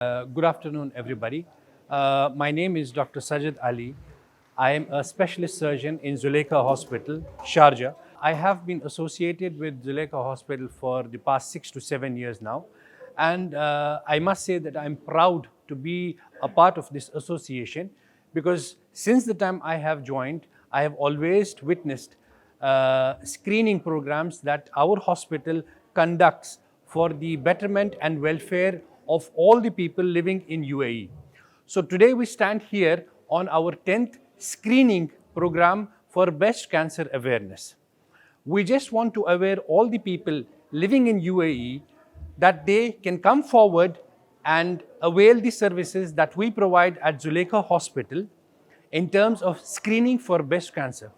Good afternoon, everybody. My name is Dr. Sajad Ali. I am a specialist surgeon in Zulekha Hospital, Sharjah. I have been associated with Zulekha Hospital for the past 6 to 7 years now. And I must say that I'm proud to be a part of this association because since the time I have joined, I have always witnessed screening programs that our hospital conducts for the betterment and welfare of all the people living in UAE. So today we stand here on our 10th screening program for breast cancer awareness. We just want to aware all the people living in UAE that they can come forward and avail the services that we provide at Zulekha Hospital in terms of screening for breast cancer.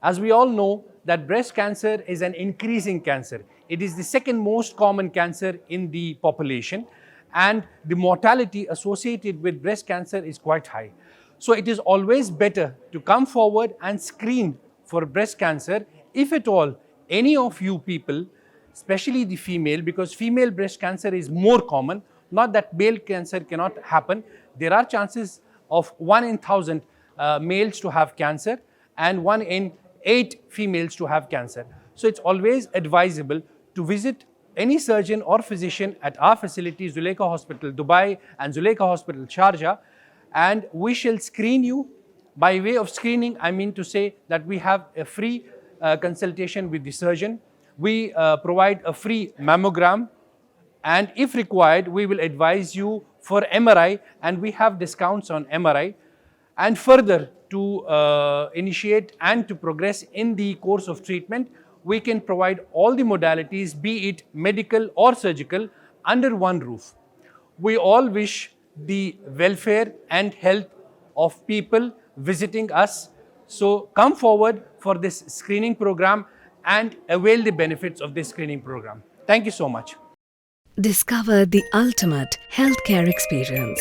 As we all know that breast cancer is an increasing cancer. It is the second most common cancer in the population, and the mortality associated with breast cancer is quite high. So it is always better to come forward and screen for breast cancer if at all any of you people, especially the female, because female breast cancer is more common, not that male cancer cannot happen. There are chances of 1 in 1,000 males to have cancer and 1 in 8 females to have cancer. So it's always advisable to visit any surgeon or physician at our facilities, Zulekha Hospital, Dubai and Zulekha Hospital, Sharjah, and we shall screen you. By way of screening, I mean to say that we have a free consultation with the surgeon. We provide a free mammogram, and if required, we will advise you for MRI, and we have discounts on MRI. And further, to initiate and to progress in the course of treatment, we can provide all the modalities, be it medical or surgical, under one roof. We all wish the welfare and health of people visiting us. So come forward for this screening program and avail the benefits of this screening program. Thank you so much. Discover the ultimate healthcare experience.